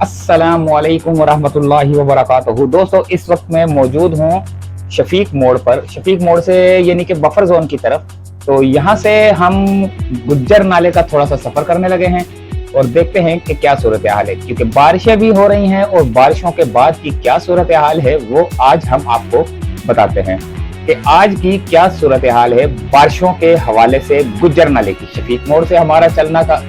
अस्सलामुअलैकुम वरहमतुल्लाहि वबरकातुहू। दोस्तों, इस वक्त मैं मौजूद हूँ शफीक मोड़ पर। शफीक मोड़ से यानी कि बफर जोन की तरफ। तो यहाँ से हम गुज्जर नाले का थोड़ा सा सफर करने लगे हैं और देखते हैं कि क्या सूरत हाल है, क्योंकि बारिशें भी हो रही हैं और बारिशों के बाद की क्या सूरत हाल है वो आज हम आपको बताते हैं कि आज की क्या सूरत हाल है बारिशों के हवाले से गुज्जर नाले की। शफीक मोड़ से हमारा चलना का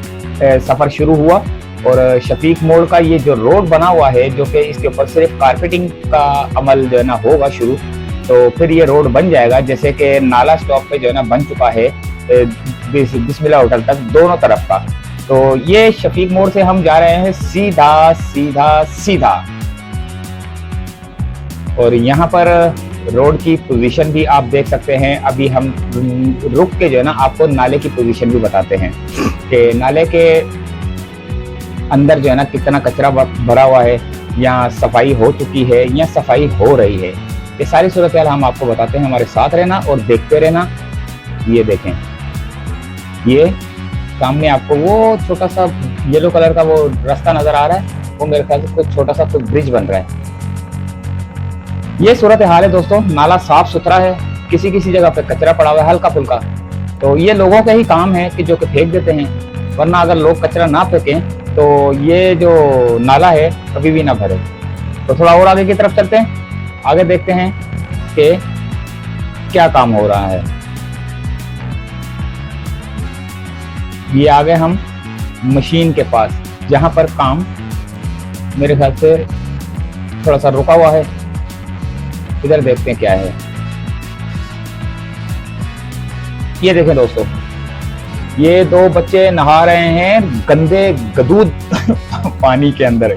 सफर शुरू हुआ और शफीक मोड़ का ये जो रोड बना हुआ है, जो कि इसके ऊपर सिर्फ कारपेटिंग का अमल जो है ना होगा शुरू, तो फिर ये रोड बन जाएगा। जैसे कि नाला स्टॉप पे जो है ना बन चुका है बिस्मिल्लाह होटल तक दोनों तरफ का। तो ये शफीक मोड़ से हम जा रहे हैं सीधा सीधा सीधा, और यहाँ पर रोड की पोजीशन भी आप देख सकते हैं। अभी हम रुक के जो है ना आपको नाले की पोजीशन भी बताते हैं कि नाले के अंदर जो है ना कितना कचरा भरा हुआ है, यहाँ सफाई हो चुकी है या सफाई हो रही है। ये सारी सूरत हाल हम आपको बताते हैं। हमारे साथ रहना और देखते रहना। ये देखें, ये सामने आपको वो छोटा सा येलो कलर का वो रास्ता नजर आ रहा है, वो मेरे ख्याल से कुछ छोटा सा कुछ ब्रिज बन रहा है। ये सूरत हाल है दोस्तों। नाला साफ सुथरा है, किसी किसी जगह पे कचरा पड़ा हुआ है हल्का फुल्का। तो ये लोगों का ही काम है कि जो कि फेंक देते हैं, वरना अगर लोग कचरा ना फेंकें तो ये जो नाला है कभी भी ना भरे। तो थोड़ा और आगे की तरफ चलते हैं, आगे देखते हैं कि क्या काम हो रहा है। ये आगे हम मशीन के पास, जहां पर काम मेरे ख्याल से थोड़ा सा रुका हुआ है। इधर देखते हैं क्या है। ये देखें दोस्तों, ये दो बच्चे नहा रहे हैं गंदे गदूद पानी के अंदर,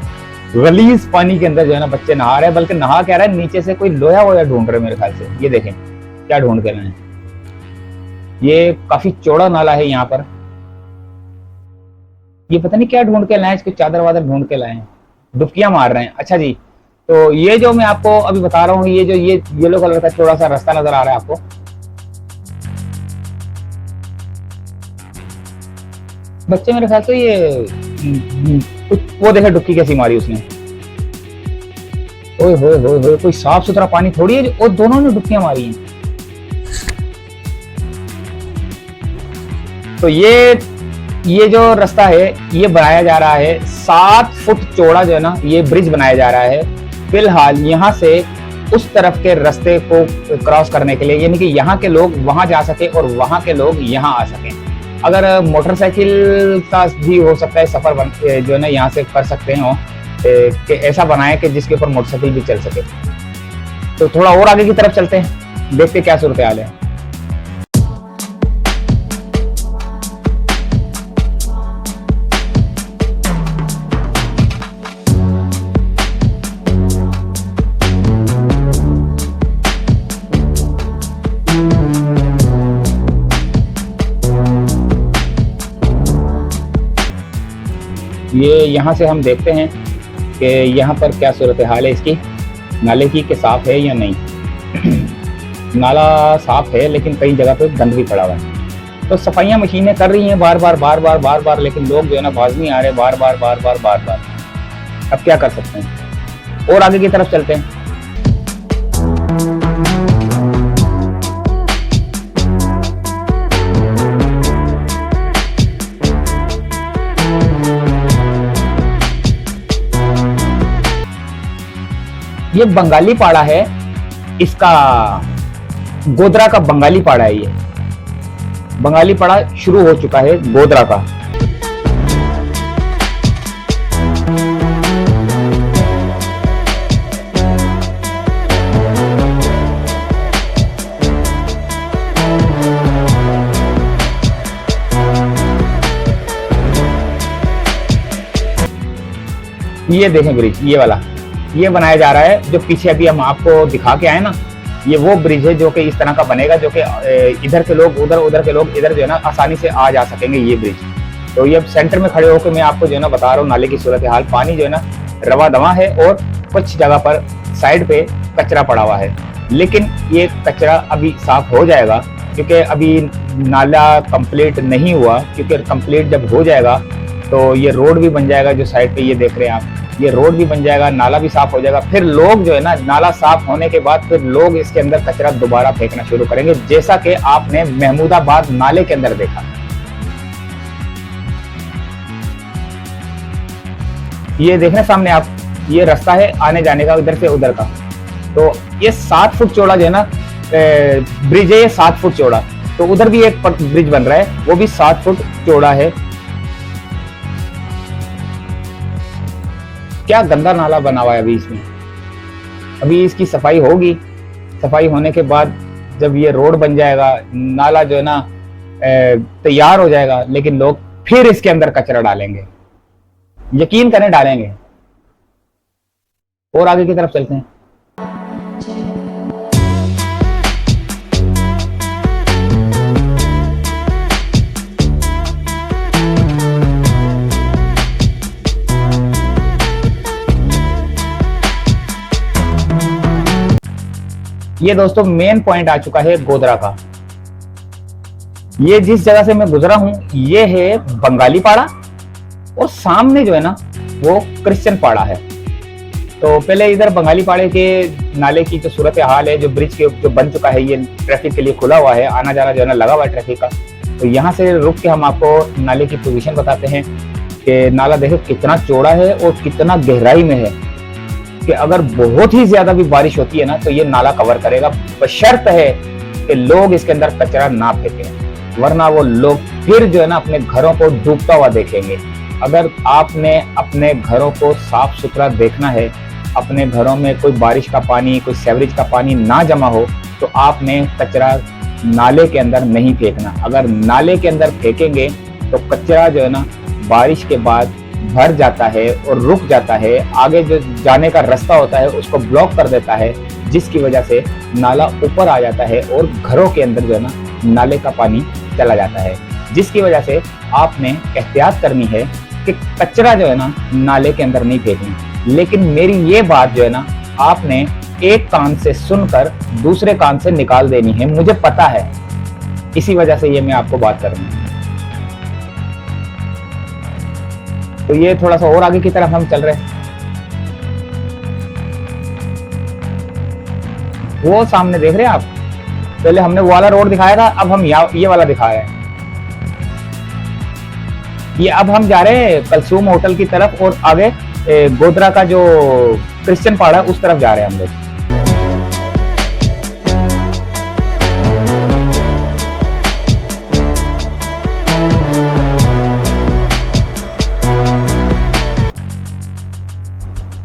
गलीज पानी के अंदर जो है ना बच्चे नहा रहे हैं। बल्कि नहा क्या रहे हैं, नीचे से कोई लोया वोया ढूंढ रहे हैं मेरे ख्याल से। ये देखें क्या ढूंढ के लाए हैं। ये काफी चौड़ा नाला है यहाँ पर। ये पता नहीं क्या ढूंढ के लाए, इसको चादर वादर ढूंढ के लाए हैं, डुबकियां मार रहे हैं। अच्छा जी, तो ये जो मैं आपको अभी बता रहा हूँ, ये जो ये येलो कलर का थोड़ा सा रास्ता नजर आ रहा है आपको, बच्चे मेरे ख्याल से ये वो देखे डुबकी कैसी मारी उसने। ओए होए होए होए, कोई साफ सुथरा पानी थोड़ी है और दोनों ने डुबकियां मारी हैं। तो ये जो रास्ता है ये बनाया जा रहा है 7 फुट चौड़ा जो है ना, ये ब्रिज बनाया जा रहा है फिलहाल यहाँ से उस तरफ के रास्ते को क्रॉस करने के लिए, यानी कि यहाँ के लोग वहां जा सके और वहां के लोग यहाँ आ सकें। अगर मोटरसाइकिल का भी हो सकता है सफर जो है ना यहाँ से कर सकते हो, कि ऐसा बनाए कि जिसके ऊपर मोटरसाइकिल भी चल सके। तो थोड़ा और आगे की तरफ चलते हैं, देखते क्या सूरत हाल है। ये यहाँ से हम देखते हैं कि यहाँ पर क्या सूरत हाल है इसकी, नाले की, कि साफ है या नहीं। नाला साफ है लेकिन कई जगह पे गंद भी पड़ा हुआ है। तो सफाइयाँ मशीनें कर रही हैं बार बार, लेकिन लोग जो है ना बाज नहीं आ रहे बार बार। अब क्या कर सकते हैं, और आगे की तरफ चलते हैं। ये बंगाली पाड़ा है, इसका गोदरा का बंगाली पाड़ा है। ये बंगाली पाड़ा शुरू हो चुका है गोदरा का। ये देखें ब्रिज, ये वाला ये बनाया जा रहा है। जो पीछे अभी हम आपको दिखा के आए ना, ये वो ब्रिज है जो कि इस तरह का बनेगा, जो कि इधर के लोग उधर के लोग इधर जो है ना आसानी से आ जा सकेंगे ये ब्रिज। तो ये सेंटर में खड़े होकर मैं आपको जो है ना बता रहा हूँ नाले की सूरत हाल। पानी जो है ना रवा दवा है और कुछ जगह पर साइड पे कचरा पड़ा हुआ है, लेकिन ये कचरा अभी साफ हो जाएगा क्योंकि अभी नाला कंप्लीट नहीं हुआ। क्योंकि कंप्लीट जब हो जाएगा तो ये रोड भी बन जाएगा, जो साइड पे ये देख रहे हैं आप, ये रोड भी बन जाएगा, नाला भी साफ हो जाएगा। फिर लोग जो है ना, नाला साफ होने के बाद फिर लोग इसके अंदर कचरा दोबारा फेंकना शुरू करेंगे, जैसा कि आपने महमूदाबाद नाले के अंदर देखा। ये देख रहे हैं सामने आप, ये रास्ता है आने जाने का इधर से उधर का। तो ये 7 फुट चौड़ा जो है ना ब्रिज है, ये 7 फुट चौड़ा। तो उधर भी एक ब्रिज बन रहा है, वो भी 7 फुट चौड़ा है। क्या गंदा नाला बना हुआ है अभी इसमें। अभी इसकी सफाई होगी, सफाई होने के बाद जब ये रोड बन जाएगा, नाला जो है ना तैयार हो जाएगा, लेकिन लोग फिर इसके अंदर कचरा डालेंगे, यकीन करें डालेंगे। और आगे की तरफ चलते हैं। ये दोस्तों मेन पॉइंट आ चुका है गोधरा का। ये जिस जगह से मैं गुजरा हूं ये है बंगाली पाड़ा, और सामने जो है ना वो क्रिश्चियन पाड़ा है। तो पहले इधर बंगाली पाड़े के नाले की जो सूरत हाल है, जो ब्रिज के जो बन चुका है, ये ट्रैफिक के लिए खुला हुआ है, आना जाना जो है ना लगा हुआ है ट्रैफिक का। तो यहाँ से रुक के हम आपको नाले की पोजीशन बताते हैं कि नाला देखो कितना चौड़ा है और कितना गहराई में है, कि अगर बहुत ही ज्यादा भी बारिश होती है ना तो ये नाला कवर करेगा, बशर्त है कि लोग इसके अंदर कचरा ना फेंकें, वरना वो लोग फिर जो है ना अपने घरों को डूबता हुआ देखेंगे। अगर आपने अपने घरों को साफ सुथरा देखना है, अपने घरों में कोई बारिश का पानी, कोई सीवरेज का पानी ना जमा हो, तो आपने कचरा नाले के अंदर नहीं फेंकना। अगर नाले के अंदर फेंकेंगे तो कचरा जो है ना बारिश के बाद भर जाता है और रुक जाता है, आगे जो जाने का रास्ता होता है उसको ब्लॉक कर देता है, जिसकी वजह से नाला ऊपर आ जाता है और घरों के अंदर जो है ना नाले का पानी चला जाता है। जिसकी वजह से आपने एहतियात करनी है कि कचरा जो है ना नाले के अंदर नहीं फेंकनी। लेकिन मेरी ये बात जो है ना आपने एक कान से सुनकर दूसरे कान से निकाल देनी है, मुझे पता है, इसी वजह से ये मैं आपको बात कर रही हूँ। तो ये थोड़ा सा और आगे की तरफ हम चल रहे हैं। वो सामने देख रहे हैं आप, पहले हमने वो वाला रोड दिखाया था, अब हम ये वाला दिखा रहे हैं। ये अब हम जा रहे हैं कलसूम होटल की तरफ, और आगे गोधरा का जो क्रिश्चियन पाड़ा है उस तरफ जा रहे हैं हम लोग।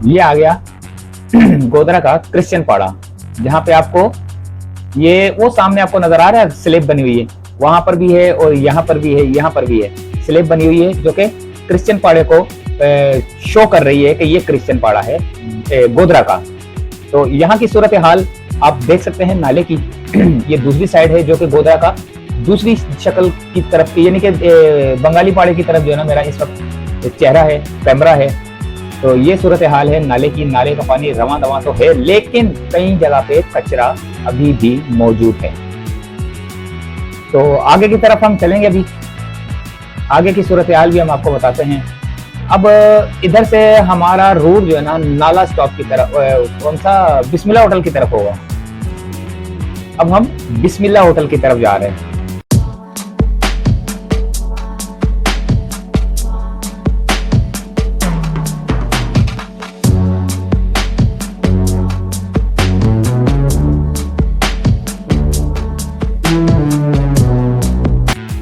ये आ गया गोधरा का क्रिश्चियन पाड़ा, जहां पे आपको ये वो सामने आपको नजर आ रहा है स्लेब बनी हुई है, वहां पर भी है और यहाँ पर भी है, यहाँ पर भी है स्लेब बनी हुई है, जो कि क्रिश्चियन पाड़े को शो कर रही है कि ये क्रिश्चियन पाड़ा है गोधरा का। तो यहाँ की सूरत हाल आप देख सकते हैं नाले की। ये दूसरी साइड है जो कि गोधरा का दूसरी शक्ल की तरफ की, यानी कि बंगाली पाड़े की तरफ जो है ना मेरा इस वक्त चेहरा है, कैमरा है। तो ये सूरत हाल है नाले की। नाले का पानी रवां दवा तो है, लेकिन कई जगह पे कचरा अभी भी मौजूद है। तो आगे की तरफ हम चलेंगे, अभी आगे की सूरत हाल भी हम आपको बताते हैं। अब इधर से हमारा रूट जो है ना नाला स्टॉप की तरफ, कौन सा, बिस्मिल्लाह होटल की तरफ होगा। अब हम बिस्मिल्लाह होटल की तरफ जा रहे हैं।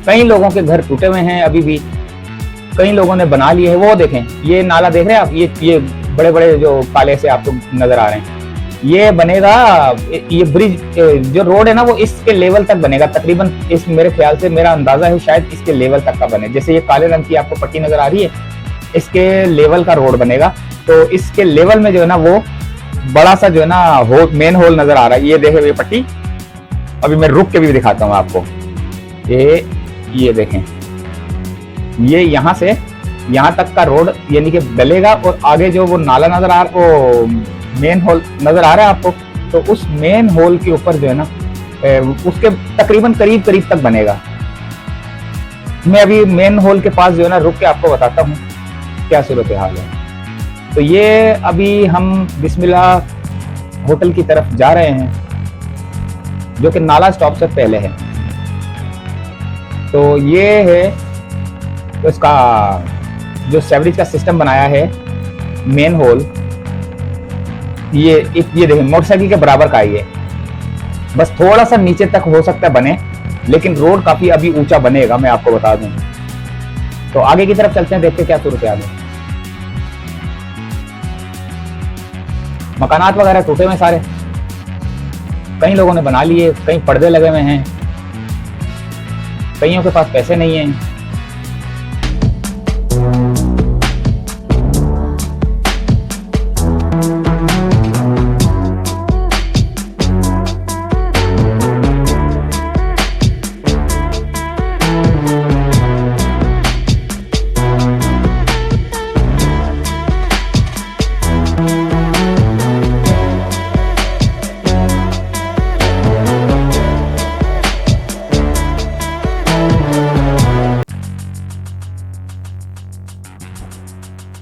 कई लोगों के घर टूटे हुए हैं अभी भी, कई लोगों ने बना लिए हैं। वो देखें, ये नाला देख रहे हैं आप, ये बड़े बड़े जो काले से आपको नजर आ रहे हैं, ये बनेगा, ये ब्रिज जो रोड है ना वो इसके लेवल तक बनेगा तकरीबन। इस मेरे ख्याल से, मेरा अंदाजा है शायद इसके लेवल तक का बने। जैसे ये काले रंग की आपको पट्टी नजर आ रही है, इसके लेवल का रोड बनेगा। तो इसके लेवल में जो है ना वो बड़ा सा जो है ना मेन होल नजर आ रहा है। ये देखे ये पट्टी, अभी मैं रुक के भी दिखाता हूँ आपको। ये देखें, ये यहाँ से यहाँ तक का रोड यानी कि डलेगा, और आगे जो वो नाला नजर आ रहा, वो मेन होल नजर आ रहा है आपको, तो उस मेन होल के ऊपर जो है ना उसके तकरीबन करीब तक बनेगा। मैं अभी मेन होल के पास जो है ना रुक के आपको बताता हूँ क्या सूरत हाल है। तो ये अभी हम बिस्मिल्लाह होटल की तरफ जा रहे हैं, जो कि नाला स्टॉप से पहले है। तो ये है तो इसका जो सेवरेज का सिस्टम बनाया है मेन होल, ये देखिए मोटरसाइकिल के बराबर का ये, बस थोड़ा सा नीचे तक हो सकता है बने, लेकिन रोड काफी अभी ऊंचा बनेगा, मैं आपको बता दूं। तो आगे की तरफ चलते हैं, देखते हैं क्या सूरत हाल है। मकानात वगैरह टूटे हुए सारे, कई लोगों ने बना लिए, कई पर्दे लगे हुए हैं, कईयों के पास पैसे नहीं हैं।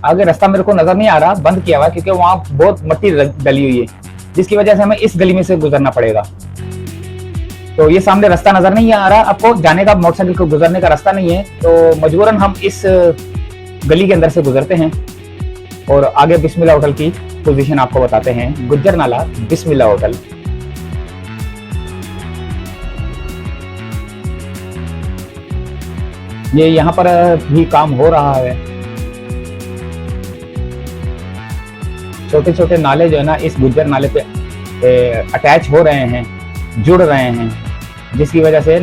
आगे रास्ता मेरे को नजर नहीं आ रहा, बंद किया हुआ है, क्योंकि वहां बहुत मिट्टी डली हुई है, जिसकी वजह से हमें इस गली में से गुजरना पड़ेगा। तो ये सामने रास्ता नजर नहीं आ रहा आपको, जाने का मोटरसाइकिल को गुजरने का रास्ता नहीं है, तो मजबूरन हम इस गली के अंदर से गुजरते हैं और आगे बिस्मिल्लाह होटल की पोजीशन आपको बताते हैं। गुज्जर नाला बिस्मिल्लाह होटल। ये यहाँ पर भी काम हो रहा है। छोटे छोटे नाले जो है ना इस गुज्जर नाले पे अटैच हो रहे हैं, जुड़ रहे हैं, जिसकी वजह से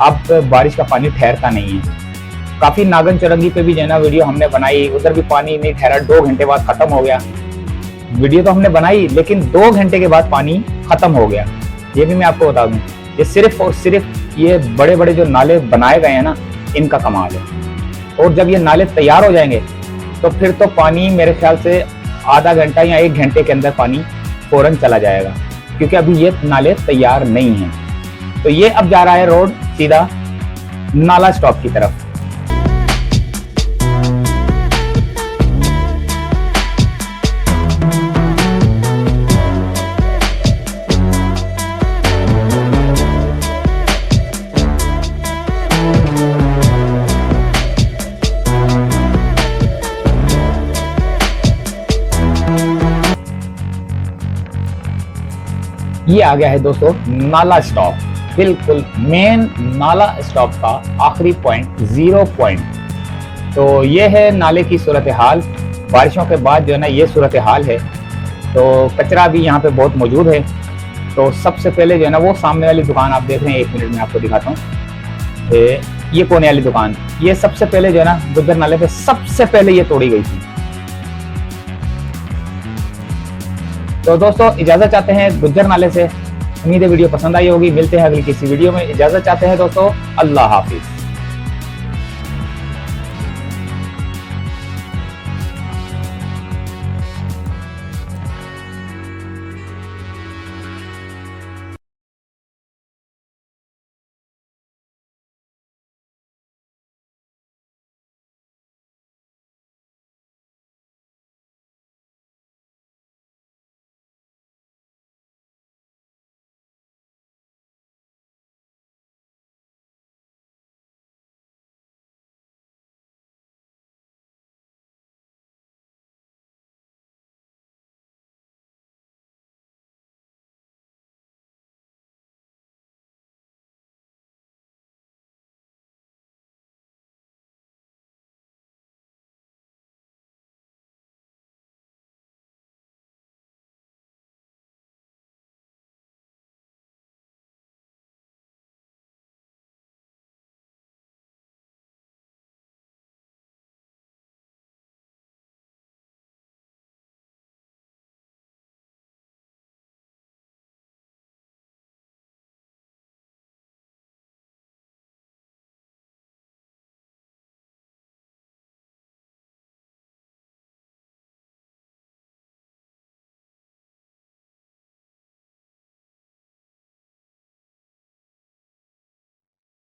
अब बारिश का पानी ठहरता नहीं है। काफी नागन चौरंगी पे भी जो है ना वीडियो हमने बनाई, उधर भी पानी नहीं ठहरा, 2 घंटे बाद खत्म हो गया। वीडियो तो हमने बनाई, लेकिन 2 घंटे के बाद पानी खत्म हो गया। ये भी मैं आपको बता दूं, ये सिर्फ और सिर्फ ये बड़े बड़े जो नाले बनाए गए हैं ना, इनका कमाल है। और जब ये नाले तैयार हो जाएंगे तो फिर तो पानी मेरे ख्याल से आधा घंटा या 1 घंटे के अंदर पानी फौरन चला जाएगा, क्योंकि अभी ये नाले तैयार नहीं हैं। तो ये अब जा रहा है रोड सीधा नाला स्टॉप की तरफ। ये आ गया है दोस्तों नाला स्टॉप, बिल्कुल मेन नाला स्टॉप का आखिरी पॉइंट, 0 पॉइंट। तो ये है नाले की सूरत हाल। बारिशों के बाद जो है ना ये सूरत हाल है। तो कचरा भी यहाँ पे बहुत मौजूद है। तो सबसे पहले जो है ना वो सामने वाली दुकान आप देख रहे हैं, 1 मिनट में आपको दिखाता हूँ। ये कोने वाली दुकान, ये सबसे पहले जो है ना गुज्जर नाले पे सबसे पहले ये तोड़ी गई थी। तो दोस्तों इजाजत चाहते हैं गुज्जर नाले से। उम्मीद है वीडियो पसंद आई होगी। मिलते हैं अगली किसी वीडियो में। इजाजत चाहते हैं दोस्तों, अल्लाह हाफिज।